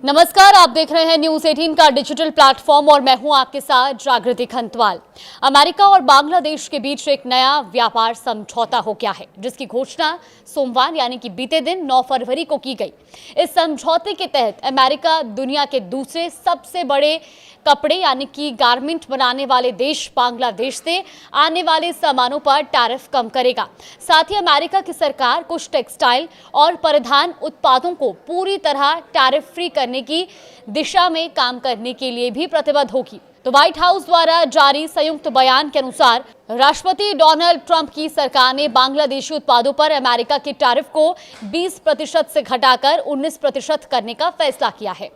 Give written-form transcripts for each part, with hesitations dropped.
नमस्कार, आप देख रहे हैं न्यूज 18 का डिजिटल प्लेटफॉर्म और मैं हूं आपके साथ जागृति खंतवाल। अमेरिका और बांग्लादेश के बीच एक नया व्यापार समझौता हो गया है, जिसकी घोषणा सोमवार यानी कि बीते दिन 9 फरवरी को की गई। इस समझौते के तहत अमेरिका दुनिया के दूसरे सबसे बड़े कपड़े यानी कि गारमेंट बनाने वाले देश बांग्लादेश से आने वाले सामानों पर टैरिफ कम करेगा। साथ ही अमेरिका की सरकार कुछ टेक्सटाइल और परिधान उत्पादों को पूरी तरह टैरिफ फ्री करने की दिशा में काम करने के लिए भी प्रतिबद्ध होगी। तो व्हाइट हाउस द्वारा जारी संयुक्त बयान के अनुसार राष्ट्रपति डोनाल्ड ट्रंप की सरकार ने बांग्लादेशी उत्पादों पर अमेरिका के टैरिफ को 20% से घटाकर 19% करने का फैसला किया है।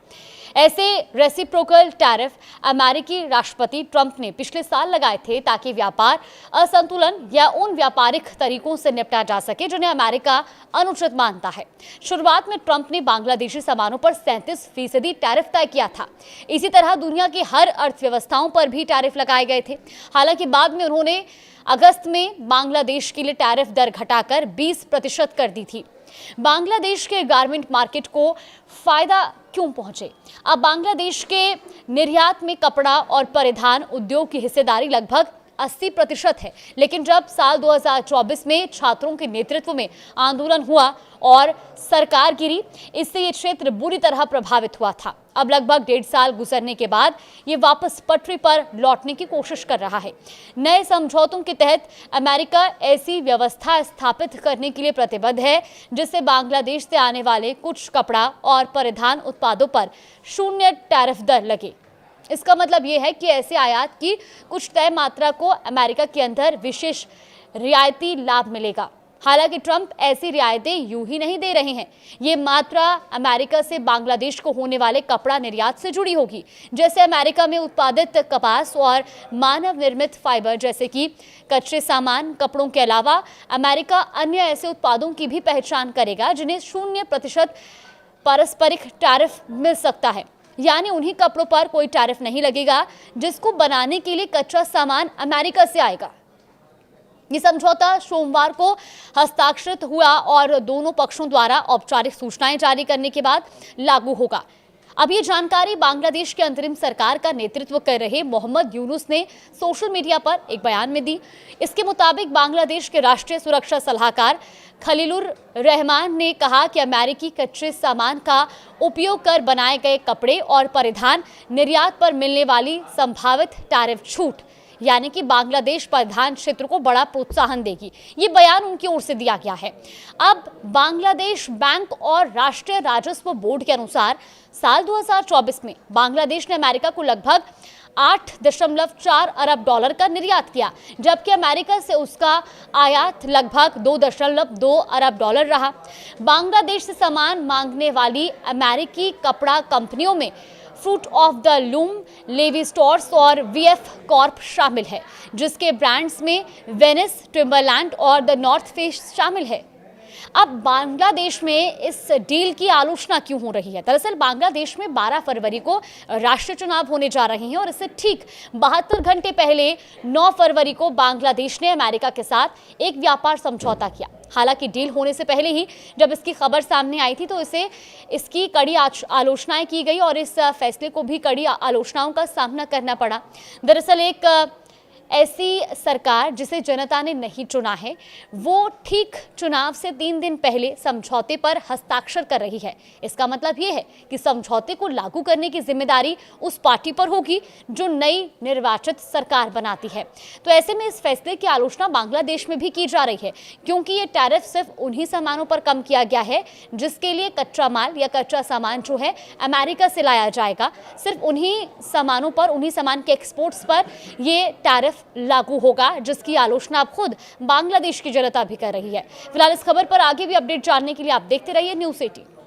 ऐसे रेसिप्रोकल टैरिफ अमेरिकी राष्ट्रपति ट्रंप ने पिछले साल लगाए थे ताकि व्यापार असंतुलन या उन व्यापारिक तरीकों से निपटा जा सके जिन्हें अमेरिका अनुचित मानता है। शुरुआत में ट्रंप ने बांग्लादेशी सामानों पर 37% टैरिफ तय किया था। इसी तरह दुनिया की हर अर्थव्यवस्थाओं पर भी टैरिफ लगाए गए थे। हालांकि बाद में उन्होंने अगस्त में बांग्लादेश के लिए टैरिफ दर घटाकर 20% कर दी थी। बांग्लादेश के गारमेंट मार्केट को फायदा क्यों पहुंचे? अब बांग्लादेश के निर्यात में कपड़ा और परिधान उद्योग की हिस्सेदारी लगभग 80% है, लेकिन जब साल 2024 में छात्रों के नेतृत्व में आंदोलन हुआ और सरकार गिरी, इससे ये क्षेत्र बुरी तरह प्रभावित हुआ था। अब लगभग 1.5 साल गुजरने के बाद ये वापस पटरी पर लौटने की कोशिश कर रहा है। नए समझौतों के तहत अमेरिका ऐसी व्यवस्था स्थापित करने के लिए प्रतिबद्ध है जिससे बांग्लादेश से आने वाले कुछ कपड़ा और परिधान उत्पादों पर 0 टैरिफ दर लगे। इसका मतलब ये है कि ऐसे आयात की कुछ तय मात्रा को अमेरिका के अंदर विशेष रियायती लाभ मिलेगा। हालांकि ट्रंप ऐसी रियायतें यूं ही नहीं दे रहे हैं। ये मात्रा अमेरिका से बांग्लादेश को होने वाले कपड़ा निर्यात से जुड़ी होगी, जैसे अमेरिका में उत्पादित कपास और मानव निर्मित फाइबर जैसे कि कच्चे सामान। कपड़ों के अलावा अमेरिका अन्य ऐसे उत्पादों की भी पहचान करेगा जिन्हें 0% पारस्परिक टैरिफ मिल सकता है, यानी उन्हीं कपड़ों पर कोई टैरिफ नहीं लगेगा जिसको बनाने के लिए कच्चा सामान अमेरिका से आएगा। ये समझौता सोमवार को हस्ताक्षरित हुआ और दोनों पक्षों द्वारा औपचारिक सूचनाएं जारी करने के बाद लागू होगा। अब ये जानकारी बांग्लादेश के अंतरिम सरकार का नेतृत्व कर रहे मोहम्मद यूनुस ने सोशल मीडिया पर एक बयान में दी। इसके मुताबिक बांग्लादेश के राष्ट्रीय सुरक्षा सलाहकार खलीलुर रहमान ने कहा कि अमेरिकी कच्चे सामान का उपयोग कर बनाए गए कपड़े और परिधान निर्यात पर मिलने वाली संभावित टैरिफ छूट यानी कि बांग्लादेश परिधान क्षेत्र को बड़ा प्रोत्साहन देगी। ये बयान उनकी ओर से दिया गया है। अब बांग्लादेश बैंक और राष्ट्रीय राजस्व बोर्ड के अनुसार साल 2024 में बांग्लादेश ने अमेरिका को लगभग 8.4 अरब डॉलर का निर्यात किया, जबकि अमेरिका से उसका आयात लगभग 2.2 अरब डॉलर रहा। बांग्लादेश से सामान मांगने वाली अमेरिकी कपड़ा कंपनियों में Fruit of the Loom, Levi Strauss और वीएफ कॉर्प शामिल है, जिसके ब्रांड्स में वेनिस, टिम्बरलैंड और द नॉर्थ फेस शामिल है। अब बांग्लादेश में इस डील की आलोचना क्यों हो रही है? दरअसल बांग्लादेश में 12 फरवरी को राष्ट्रीय चुनाव होने जा रहे हैं और इससे ठीक 72 घंटे पहले 9 फरवरी को बांग्लादेश ने अमेरिका के साथ एक व्यापार समझौता किया। हालांकि डील होने से पहले ही जब इसकी खबर सामने आई थी तो इसकी कड़ी आलोचनाएं की गई और इस फैसले को भी कड़ी आलोचनाओं का सामना करना पड़ा। दरअसल एक ऐसी सरकार जिसे जनता ने नहीं चुना है, वो ठीक चुनाव से 3 दिन पहले समझौते पर हस्ताक्षर कर रही है। इसका मतलब ये है कि समझौते को लागू करने की जिम्मेदारी उस पार्टी पर होगी जो नई निर्वाचित सरकार बनाती है। तो ऐसे में इस फैसले की आलोचना बांग्लादेश में भी की जा रही है, क्योंकि ये टैरिफ सिर्फ उन्हीं सामानों पर कम किया गया है जिसके लिए कच्चा माल या कच्चा सामान जो है अमेरिका से लाया जाएगा। सिर्फ उन्हीं सामानों पर, उन्हीं सामान के एक्सपोर्ट्स पर ये टैरिफ लागू होगा, जिसकी आलोचना अब खुद बांग्लादेश की जनता भी कर रही है। फिलहाल इस खबर पर आगे भी अपडेट जानने के लिए आप देखते रहिए न्यूज़ 18।